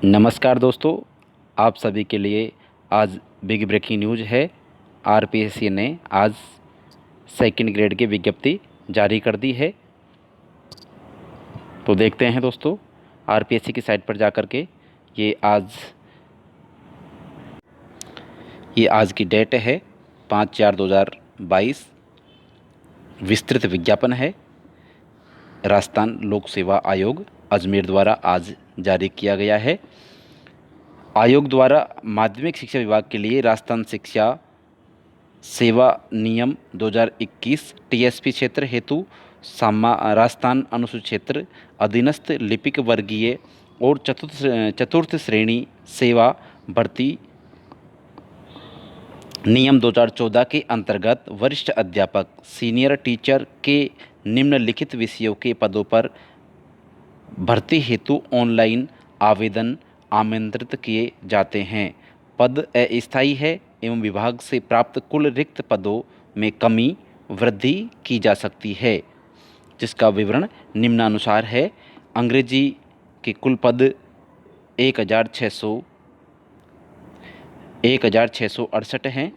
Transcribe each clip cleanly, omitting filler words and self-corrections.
नमस्कार दोस्तों, आप सभी के लिए आज बिग ब्रेकिंग न्यूज़ है। आरपीएससी ने आज सेकंड ग्रेड की विज्ञप्ति जारी कर दी है। तो देखते हैं दोस्तों, आरपीएससी की साइट पर जाकर के ये आज की डेट है 5/4/2022। विस्तृत विज्ञापन है। राजस्थान लोक सेवा आयोग अजमेर द्वारा आज जारी किया गया है। आयोग द्वारा माध्यमिक शिक्षा विभाग के लिए राजस्थान शिक्षा सेवा नियम 2021 टीएसपी क्षेत्र हेतु राजस्थान अनुसूचित क्षेत्र अधीनस्थ लिपिक वर्गीय और चतुर्थ श्रेणी सेवा भर्ती नियम 2014 के अंतर्गत वरिष्ठ अध्यापक सीनियर टीचर के निम्नलिखित विषयों के पदों पर भर्ती हेतु ऑनलाइन आवेदन आमंत्रित किए जाते हैं। पद अस्थायी है एवं विभाग से प्राप्त कुल रिक्त पदों में कमी वृद्धि की जा सकती है, जिसका विवरण निम्नानुसार है। अंग्रेजी के कुल पद 1668 हैं,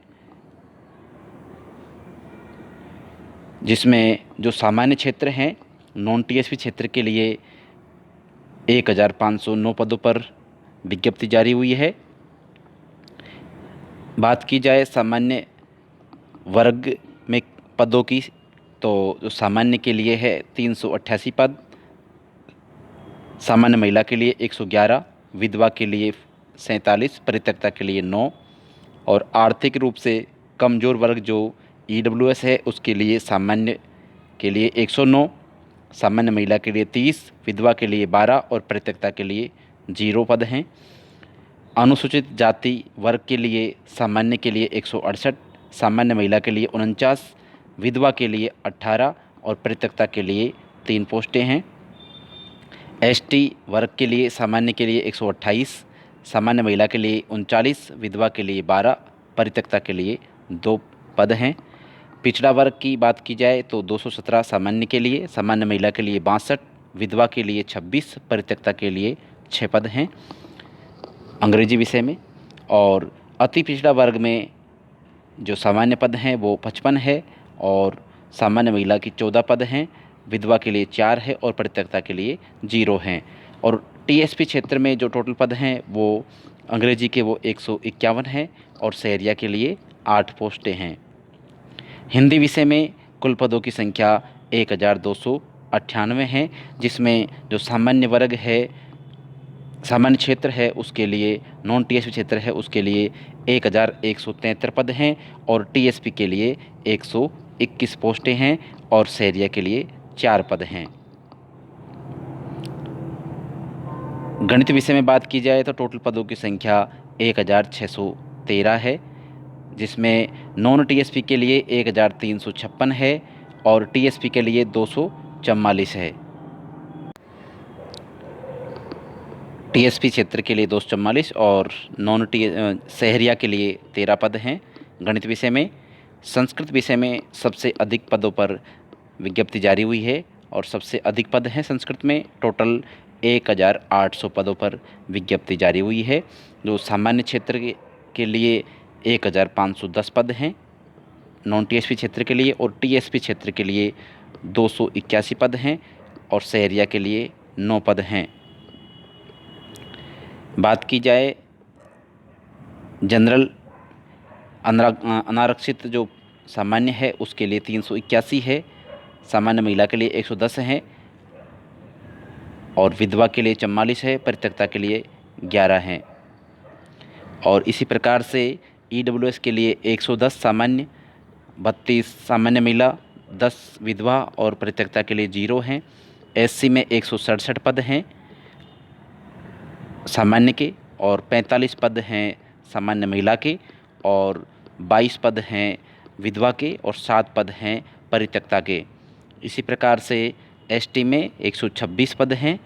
जिसमें जो सामान्य क्षेत्र हैं नॉन टीएसपी क्षेत्र के लिए 1509 पदों पर विज्ञप्ति जारी हुई है। बात की जाए सामान्य वर्ग में पदों की, तो जो सामान्य के लिए है 388 पद, सामान्य महिला के लिए 111, विधवा के लिए 47, परित्यक्ता के लिए 9 और आर्थिक रूप से कमज़ोर वर्ग जो ईडब्ल्यूएस है उसके लिए सामान्य के लिए 109, सामान्य महिला के लिए 30, विधवा के लिए 12 और परित्यक्ता के लिए 0 पद हैं। अनुसूचित जाति वर्ग के लिए सामान्य के लिए 168, सामान्य महिला के लिए 49, विधवा के लिए 18 और परित्यक्ता के लिए 3 पोस्टें हैं। एसटी वर्ग के लिए सामान्य के लिए 128, सामान्य महिला के लिए 39, विधवा के लिए 12, परित्यक्ता के लिए 2 पद हैं। पिछड़ा वर्ग की बात की जाए तो 217 सामान्य के लिए, सामान्य महिला के लिए 62, विधवा के लिए 26, परित्यक्ता के लिए 6 पद हैं अंग्रेजी विषय में। और अति पिछड़ा वर्ग में जो सामान्य पद हैं वो 55 है और सामान्य महिला की 14 पद हैं, विधवा के लिए 4 है और परित्यक्ता के लिए 0 हैं। और टीएसपी क्षेत्र में जो टोटल पद हैं वो अंग्रेजी के वो 151 हैं और सहरिया के लिए 8 पोस्टें हैं। हिंदी विषय में कुल पदों की संख्या 1298 है, जिसमें जो सामान्य वर्ग है, सामान्य क्षेत्र है उसके लिए, नॉन टीएसपी क्षेत्र है उसके लिए 1173 पद हैं और टीएसपी के लिए 121 पोस्टें हैं और सहरिया के लिए 4 पद हैं। गणित विषय में बात की जाए तो टोटल पदों की संख्या 1613 है, जिसमें नॉन टीएसपी के लिए 1356 है और टीएसपी के लिए 244 है। टीएसपी क्षेत्र के लिए 244 और नॉन टी सहरिया के लिए 13 पद हैं। गणित विषय में संस्कृत विषय में सबसे अधिक पदों पर विज्ञप्ति जारी हुई है और सबसे अधिक पद हैं संस्कृत में, टोटल 1800 पदों पर विज्ञप्ति जारी हुई है। जो सामान्य क्षेत्र के लिए 1510 पद हैं नॉन टीएसपी क्षेत्र के लिए, और टीएसपी क्षेत्र के लिए 281 पद हैं और सहरिया के लिए 9 पद हैं। बात की जाए जनरल अनारक्षित जो सामान्य है उसके लिए 381 है, सामान्य महिला के लिए 110 है और विधवा के लिए 44 है, परित्यक्ता के लिए 11 हैं। और इसी प्रकार से ईडब्ल्यूएस के लिए 110 सामान्य, 32 सामान्य महिला, 10 विधवा और परित्यक्ता के लिए 0 हैं। एससी में 167 पद हैं सामान्य के और 45 पद हैं सामान्य महिला के और 22 पद हैं विधवा के और 7 पद हैं परित्यक्ता के। इसी प्रकार से एसटी में 126 पद हैं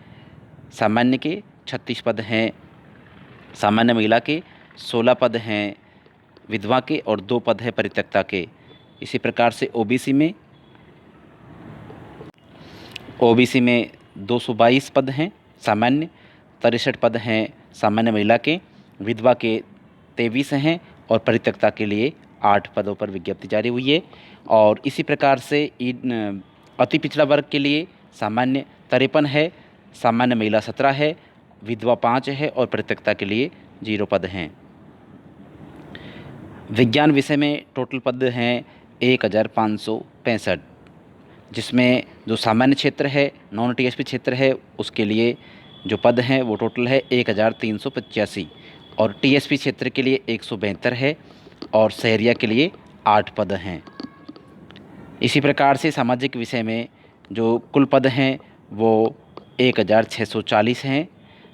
सामान्य के, 36 पद हैं सामान्य महिला के, 16 पद हैं विधवा के और 2 पद हैं परित्यक्ता के। इसी प्रकार से ओबीसी में 222 पद हैं सामान्य, 63 पद हैं सामान्य महिला के, विधवा के 23 हैं और परित्यक्ता के लिए 8 पदों पर विज्ञप्ति जारी हुई है। और इसी प्रकार से अति पिछड़ा वर्ग के लिए सामान्य 53 है, सामान्य महिला 17 है, विधवा 5 है और परित्यक्ता के लिए 0 पद हैं। विज्ञान विषय में टोटल पद हैं 1565, जिसमें जो सामान्य क्षेत्र है, नॉन टीएसपी क्षेत्र है, उसके लिए जो पद हैं वो टोटल है 1385 और टीएसपी क्षेत्र के लिए 172 है और शहरिया के लिए 8 पद हैं। इसी प्रकार से सामाजिक विषय में जो कुल पद हैं वो 1640 हैं,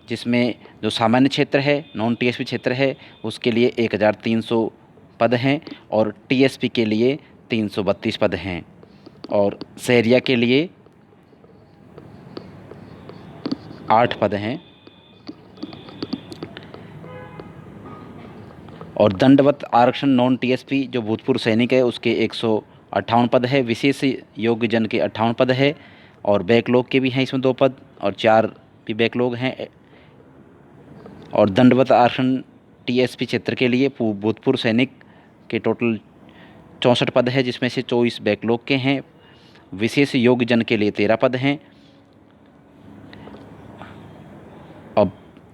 जिसमें जो सामान्य क्षेत्र है, नॉन टीएसपी क्षेत्र है, उसके लिए 1300 पद हैं और टीएसपी के लिए 332 पद हैं और शहरिया के लिए 8 पद हैं। और दंडवत आरक्षण नॉन टीएसपी जो भूतपूर्व सैनिक है उसके 158 पद है, विशेष योग्य जन के 58 पद है और बैकलॉग के भी हैं इसमें 2 पद और 4 भी बैकलॉग हैं। और दंडवत आरक्षण टीएसपी क्षेत्र के लिए भूतपूर्व सैनिक के टोटल 64 पद है, जिसमें से 24 बैकलॉग के हैं। विशेष योग्य जन के लिए 13 पद हैं। अब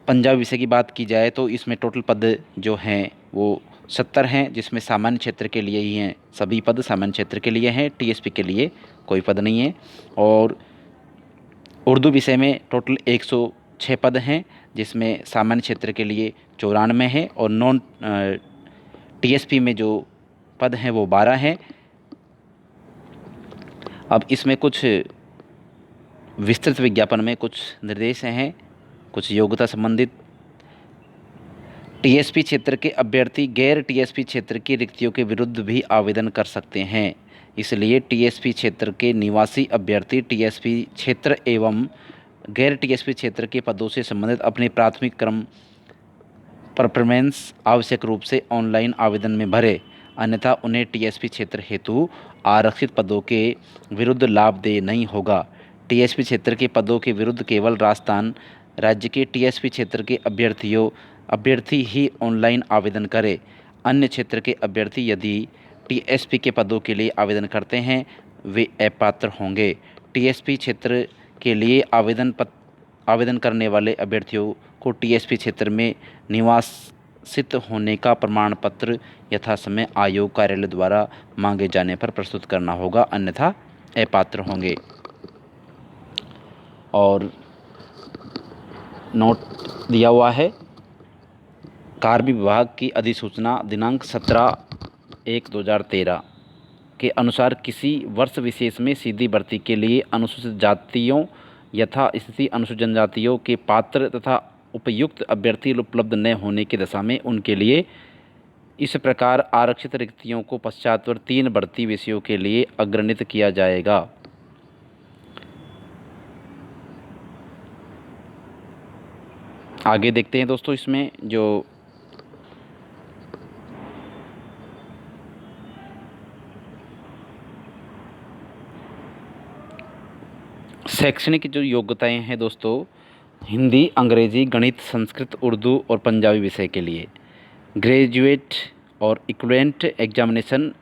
पंजाब विषय की बात की जाए तो इसमें टोटल पद जो हैं वो 70 हैं, जिसमें सामान्य क्षेत्र के लिए ही हैं, सभी पद सामान्य क्षेत्र के लिए हैं, टीएसपी के लिए कोई पद नहीं है। और उर्दू विषय में टोटल 106 पद हैं, जिसमें सामान्य क्षेत्र के लिए 94 हैं और नॉन टीएसपी में जो पद हैं वो 12 हैं। अब इसमें कुछ विस्तृत विज्ञापन में कुछ निर्देश हैं, कुछ योग्यता संबंधित। टीएसपी क्षेत्र के अभ्यर्थी गैर टीएसपी क्षेत्र की रिक्तियों के विरुद्ध भी आवेदन कर सकते हैं, इसलिए टीएसपी क्षेत्र के निवासी अभ्यर्थी टीएसपी क्षेत्र एवं गैर टीएसपी क्षेत्र के पदों से संबंधित अपने प्राथमिक क्रम परफॉर्मेंस आवश्यक रूप से ऑनलाइन आवेदन में भरे, अन्यथा उन्हें टीएसपी क्षेत्र हेतु आरक्षित पदों के विरुद्ध लाभदेय नहीं होगा। टीएसपी क्षेत्र के पदों के विरुद्ध केवल राजस्थान राज्य के टीएसपी क्षेत्र के अभ्यर्थी ही ऑनलाइन आवेदन करें। अन्य क्षेत्र के अभ्यर्थी यदि टीएसपी के पदों के लिए आवेदन करते हैं वे अपात्र होंगे। टीएसपी क्षेत्र के लिए आवेदन करने वाले अभ्यर्थियों को टीएसपी क्षेत्र में निवासित होने का प्रमाण पत्र यथासमय आयोग कार्यालय द्वारा मांगे जाने पर प्रस्तुत करना होगा, अन्यथा अपात्र होंगे। और नोट दिया हुआ है, कार्य विभाग की अधिसूचना दिनांक 17/1/2013 के अनुसार किसी वर्ष विशेष में सीधी भर्ती के लिए अनुसूचित जातियों यथा स्थिति अनुसूचित जनजातियों के पात्र तथा उपयुक्त अभ्यर्थी उपलब्ध न होने की दशा में उनके लिए इस प्रकार आरक्षित रिक्तियों को पश्चातवर 3 भर्ती विषयों के लिए अग्रणित किया जाएगा। आगे देखते हैं दोस्तों, इसमें जो शैक्षणिक जो योग्यताएं हैं दोस्तों, हिंदी, अंग्रेजी, गणित, संस्कृत, उर्दू और पंजाबी विषय के लिए ग्रेजुएट और equivalent examination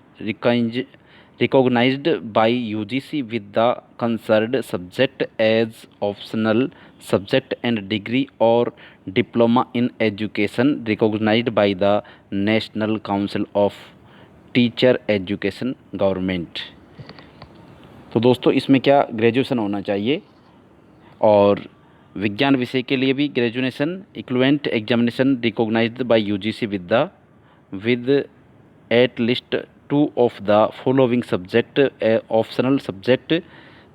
recognised by UGC with the concerned subject as optional subject and degree और diploma in education recognised by the national council of teacher education government. तो दोस्तों इसमें क्या ग्रेजुएशन होना चाहिए। और विज्ञान विषय के लिए भी graduation equivalent examination recognised by UGC with at least 2 of the following subject optional subject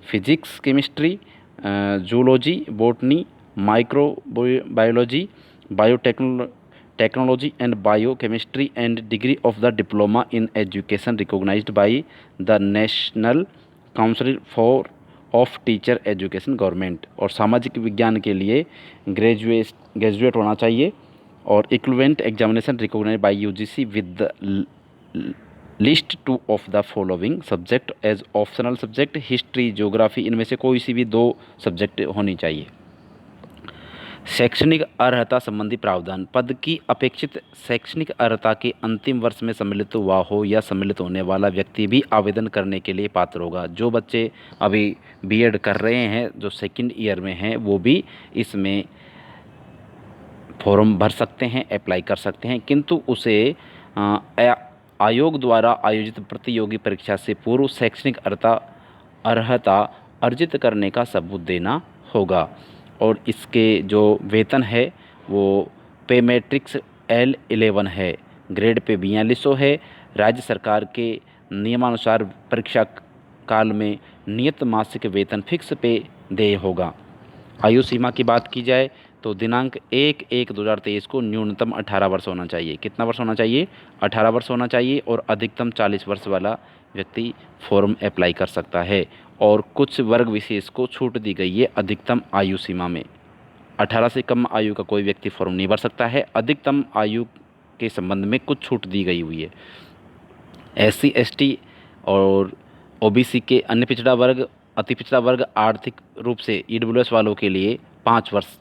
physics, chemistry, zoology, botany, microbiology, biotechnology and biochemistry and degree of the diploma in education recognised by the national council of teacher education government. और सामाजिक विज्ञान के लिए graduate होना चाहिए और equivalent examination recognised by UGC with the list 2 of the following subject as optional subject history, geography, इनमें से कोई सी भी 2 सब्जेक्ट होनी चाहिए। शैक्षणिक अर्हता संबंधी प्रावधान। पद की अपेक्षित शैक्षणिक अर्हता के अंतिम वर्ष में सम्मिलित हुआ हो या सम्मिलित होने वाला व्यक्ति भी आवेदन करने के लिए पात्र होगा। जो बच्चे अभी बीएड कर रहे हैं, जो सेकंड ईयर में हैं, वो भी इसमें फॉर्म भर सकते हैं, अप्लाई कर सकते हैं, किंतु उसे आयोग द्वारा आयोजित प्रतियोगी परीक्षा से पूर्व शैक्षणिक अर्हता अर्जित करने का सबूत देना होगा। और इसके जो वेतन है वो पे मैट्रिक्स L11 है, ग्रेड पे 4200 है। राज्य सरकार के नियमानुसार परीक्षा काल में नियत मासिक वेतन फिक्स पे देय होगा। आयु सीमा की बात की जाए तो दिनांक 1/1/2023 को न्यूनतम 18 वर्ष होना चाहिए। कितना वर्ष होना चाहिए? 18 वर्ष होना चाहिए। और अधिकतम 40 वर्ष वाला व्यक्ति फॉर्म अप्लाई कर सकता है। और कुछ वर्ग विशेष को छूट दी गई है अधिकतम आयु सीमा में। 18 से कम आयु का कोई व्यक्ति फॉर्म नहीं भर सकता है। अधिकतम आयु के संबंध में कुछ छूट दी गई हुई है। SC ST और OBC के अन्य पिछड़ा वर्ग, अति पिछड़ा वर्ग, आर्थिक रूप से EWS वालों के लिए 5 वर्ष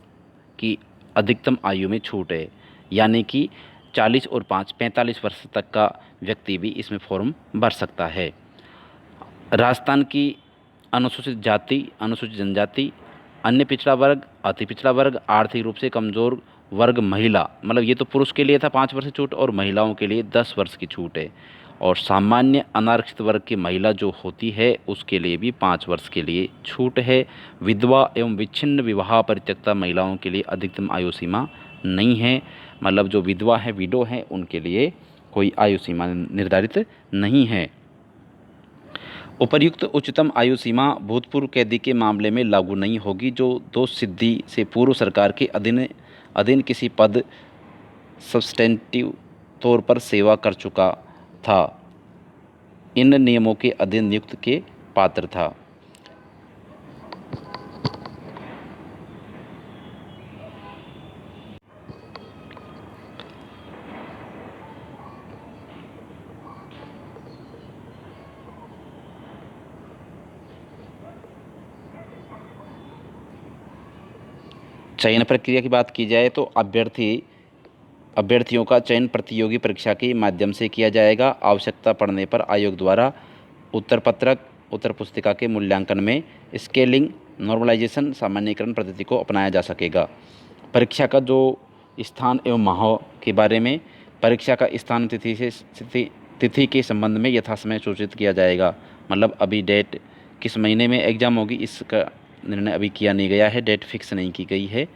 की अधिकतम आयु में छूट है। यानी कि 40 और 5 45 वर्ष तक का व्यक्ति भी इसमें फॉर्म भर सकता है। राजस्थान की अनुसूचित जाति, अनुसूचित जनजाति, अन्य पिछड़ा वर्ग, अति पिछड़ा वर्ग, आर्थिक रूप से कमज़ोर वर्ग, महिला, मतलब ये तो पुरुष के लिए था 5 वर्ष की छूट, और महिलाओं के लिए 10 वर्ष की छूट है। और सामान्य अनारक्षित वर्ग की महिला जो होती है उसके लिए भी 5 वर्ष के लिए छूट है। विधवा एवं विच्छिन्न विवाह परित्यक्ता महिलाओं के लिए अधिकतम आयु सीमा नहीं है, मतलब जो विधवा है, विडो है, उनके लिए कोई आयु सीमा निर्धारित नहीं है। उपर्युक्त उच्चतम आयु सीमा भूतपूर्व कैदी के मामले में लागू नहीं होगी जो दोष सिद्धि से पूर्व सरकार के अधीन किसी पद सब्सटेंटिव तौर पर सेवा कर चुका था, इन नियमों के अधीन नियुक्त के पात्र था। चयन प्रक्रिया की बात की जाए तो अभ्यर्थियों का चयन प्रतियोगी परीक्षा के माध्यम से किया जाएगा। आवश्यकता पड़ने पर आयोग द्वारा उत्तर पुस्तिका के मूल्यांकन में स्केलिंग, नॉर्मलाइजेशन, सामान्यीकरण पद्धति को अपनाया जा सकेगा। परीक्षा का जो स्थान एवं माह के बारे में, परीक्षा का स्थान तिथि के संबंध में यथासमय सूचित किया जाएगा। मतलब अभी डेट किस महीने में एग्ज़ाम होगी इसका निर्णय अभी किया नहीं गया है, डेट फिक्स नहीं की गई है,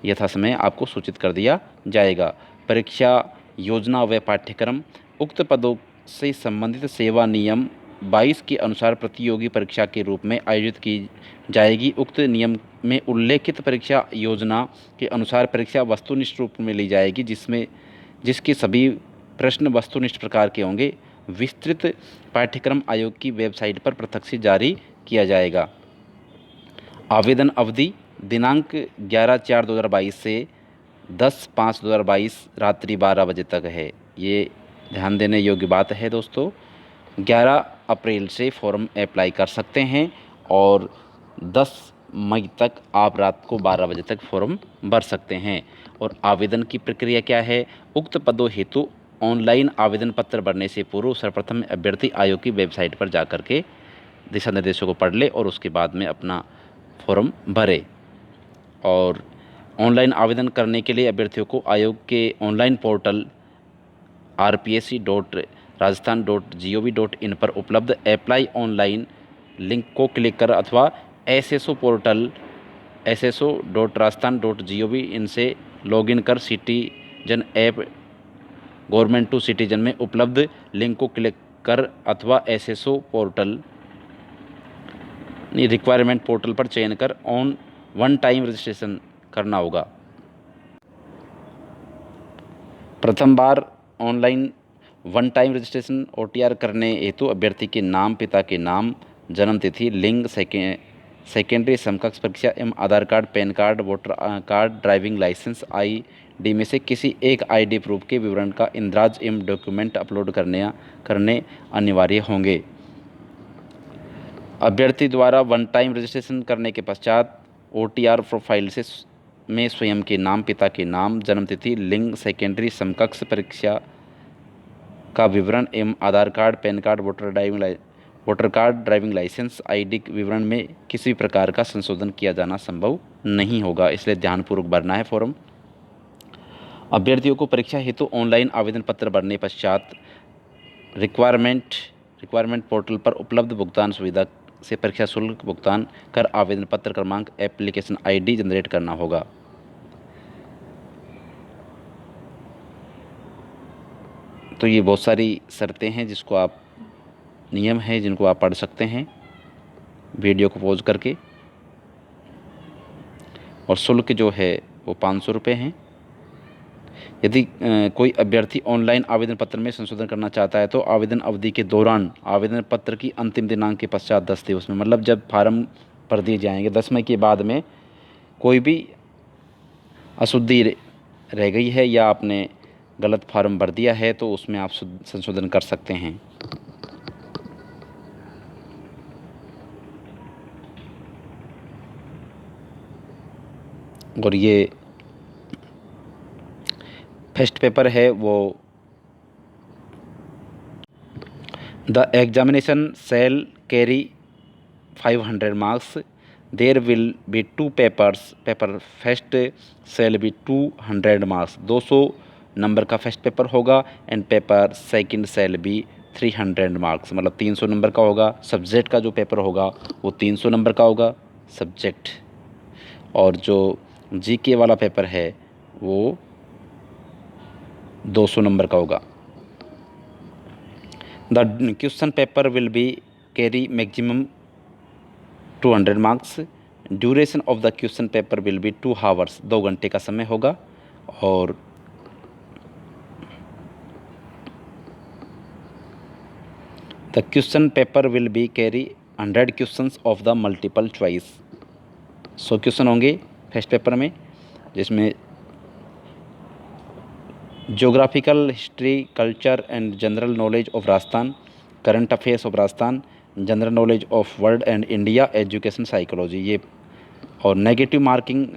यथासमय आपको सूचित कर दिया जाएगा। परीक्षा योजना व पाठ्यक्रम, उक्त पदों से संबंधित सेवा नियम 22 के अनुसार प्रतियोगी परीक्षा के रूप में आयोजित की जाएगी। उक्त नियम में उल्लेखित परीक्षा योजना के अनुसार परीक्षा वस्तुनिष्ठ रूप में ली जाएगी, जिसके सभी प्रश्न वस्तुनिष्ठ प्रकार के होंगे। विस्तृत पाठ्यक्रम आयोग की वेबसाइट पर पृथक से जारी किया जाएगा। आवेदन अवधि दिनांक 11/4/2022 से 10/5/2022 रात्रि 12 बजे तक है। ये ध्यान देने योग्य बात है दोस्तों। 11 अप्रैल से फॉर्म अप्लाई कर सकते हैं और 10 मई तक आप रात को 12 बजे तक फॉर्म भर सकते हैं। और आवेदन की प्रक्रिया क्या है? उक्त पदों हेतु ऑनलाइन आवेदन पत्र भरने से पूर्व सर्वप्रथम अभ्यर्थी आयोग की वेबसाइट पर जाकर के दिशा निर्देशों को पढ़ ले और उसके बाद में अपना फॉर्म भरे। और ऑनलाइन आवेदन करने के लिए अभ्यर्थियों को आयोग के ऑनलाइन पोर्टल rpsc.rajasthan.gov.in पर उपलब्ध अप्लाई ऑनलाइन लिंक को क्लिक कर अथवा SSO पोर्टल sso.rajasthan.gov.in से लॉगिन कर citizen app government to citizen में उपलब्ध लिंक को क्लिक कर अथवा SSO पोर्टल रिक्वायरमेंट पोर्टल पर चयन कर वन टाइम रजिस्ट्रेशन करना होगा। प्रथम बार online one time registration OTR करने हेतु अभ्यर्थी के नाम, पिता के नाम, जन्म तिथि, लिंग, सेकेंडरी समकक्ष परीक्षा एवं Aadhaar card, PAN card, voter card, driving licence, ID में से किसी एक ID प्रूफ के विवरण का इंदराज एवं डॉक्यूमेंट अपलोड करने अनिवार्य होंगे। अभ्यर्थी द्वारा वन टाइम रजिस्ट्रेशन करने के पश्चात OTR प्रोफाइल में स्वयं के नाम, पिता के नाम, जन्मतिथि, लिंग, सेकेंडरी समकक्ष परीक्षा का विवरण एवं Aadhaar card, PAN card, voter card, driving licence, ID विवरण में किसी भी प्रकार का संशोधन किया जाना संभव नहीं होगा, इसलिए ध्यानपूर्वक भरना है फॉर्म। अभ्यर्थियों को परीक्षा हेतु ऑनलाइन आवेदन पत्र भरने पश्चात रिक्वायरमेंट पोर्टल पर उपलब्ध भुगतान सुविधा से परीक्षा शुल्क भुगतान कर आवेदन पत्र क्रमांक, एप्लीकेशन आईडी जनरेट करना होगा। तो ये बहुत सारी शर्तें हैं नियम हैं जिनको आप पढ़ सकते हैं वीडियो को पॉज करके। और शुल्क जो है वो 500 रुपये हैं। यदि कोई अभ्यर्थी ऑनलाइन आवेदन पत्र में संशोधन करना चाहता है तो आवेदन अवधि के दौरान आवेदन पत्र की अंतिम दिनांक के पश्चात 10 दिवस में, मतलब जब फार्म भर दिए जाएंगे 10 मई के बाद में कोई भी अशुद्धि रह गई है या आपने गलत फार्म भर दिया है तो उसमें आप संशोधन कर सकते हैं। और ये फर्स्ट पेपर है वो the examination shall carry 500 marks, there will be 2 papers, paper first shall be 200 marks, 200 number का फर्स्ट पेपर होगा and paper second shall be 300 marks, मतलब 300 नंबर का होगा। सब्जेक्ट का जो पेपर होगा वो 300 नंबर का होगा सब्जेक्ट, और जो जीके वाला पेपर है वो 200 नंबर का होगा। The question paper will be carry maximum 200 marks, duration of the question paper will be 2 hours, 2 घंटे का समय होगा। और the question paper will be carry 100 questions of the multiple choice, 100 question होंगे फर्स्ट पेपर में, जिसमें geographical, history, culture and general knowledge of Rajasthan, current affairs of Rajasthan, general knowledge of world and India, education, psychology, ये। और negative marking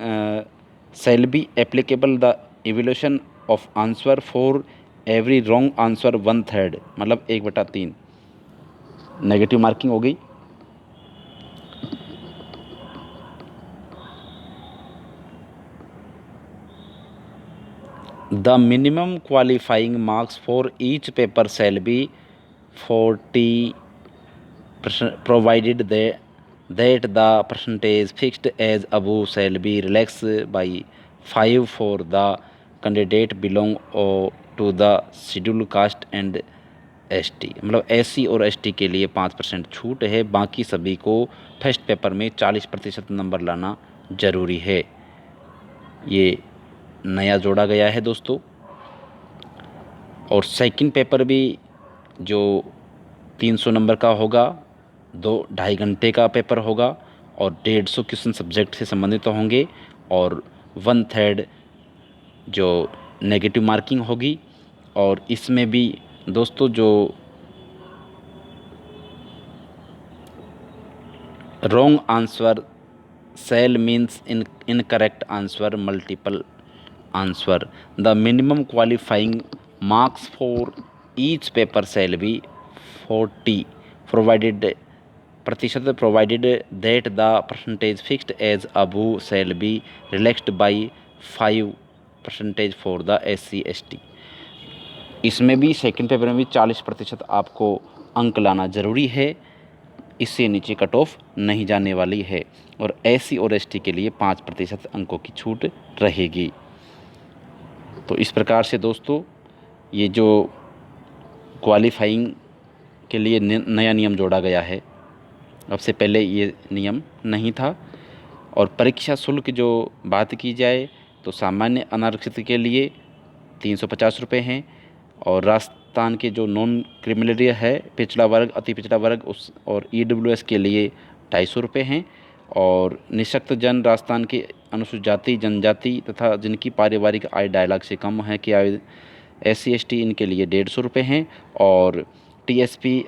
shall be applicable the evaluation of answer for every wrong answer 1/3, मतलब 1/3 negative marking हो गई। The minimum qualifying marks for each paper shall be 40%, provided that the percentage fixed as above shall be relaxed by 5 for the candidate belong to the scheduled caste and ST, मतलब SC और ST के लिए 5% छूट है, बाकी सभी को first paper में 40% नंबर लाना ज़रूरी है। ये नया जोड़ा गया है दोस्तों। और सेकंड पेपर भी जो 300 नंबर का होगा, 2-2.5 घंटे का पेपर होगा और 150 क्वेश्चन सब्जेक्ट से संबंधित होंगे और 1/3 जो नेगेटिव मार्किंग होगी। और इसमें भी दोस्तों जो wrong answer shall means incorrect answer, multiple answer, the minimum qualifying marks for each paper shall be 40 provided that the percentage fixed as above shall be relaxed by 5% for the SC ST। इसमें भी second paper में भी 40% आपको अंक लाना ज़रूरी है, इससे नीचे कट ऑफ नहीं जाने वाली है। और SC और ST के लिए 5% अंकों की छूट रहेगी। तो इस प्रकार से दोस्तों ये जो क्वालिफाइंग के लिए नया नियम जोड़ा गया है, अब से पहले ये नियम नहीं था। और परीक्षा शुल्क जो बात की जाए तो सामान्य अनारक्षित के लिए 350 रुपये हैं, और राजस्थान के जो नॉन क्रिमिनल है, पिछड़ा वर्ग, अति पिछड़ा वर्ग और EWS के लिए 250 रुपये हैं। और निःशक्त जन, राजस्थान के अनुसूचित जाति, जनजाति तथा जिनकी पारिवारिक आय 2.5 लाख से कम है कि आय SC ST, इनके लिए 150 रुपये हैं। और TSP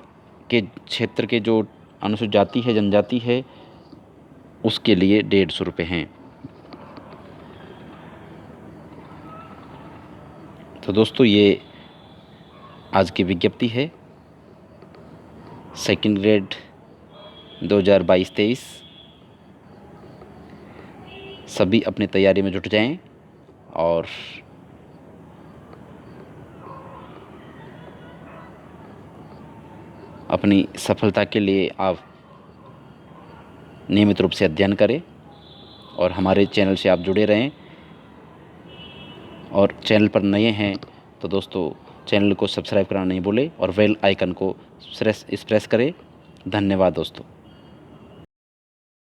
के क्षेत्र के जो अनुसूचित जाति है, जनजाति है, उसके लिए 150 रुपये हैं। तो दोस्तों ये आज की विज्ञप्ति है, सेकंड ग्रेड 2022-23। सभी अपनी तैयारी में जुट जाएं और अपनी सफलता के लिए आप नियमित रूप से अध्ययन करें और हमारे चैनल से आप जुड़े रहें। और चैनल पर नए हैं तो दोस्तों चैनल को सब्सक्राइब करना नहीं भूलें और बेल आइकन को प्रेस करें। धन्यवाद दोस्तों।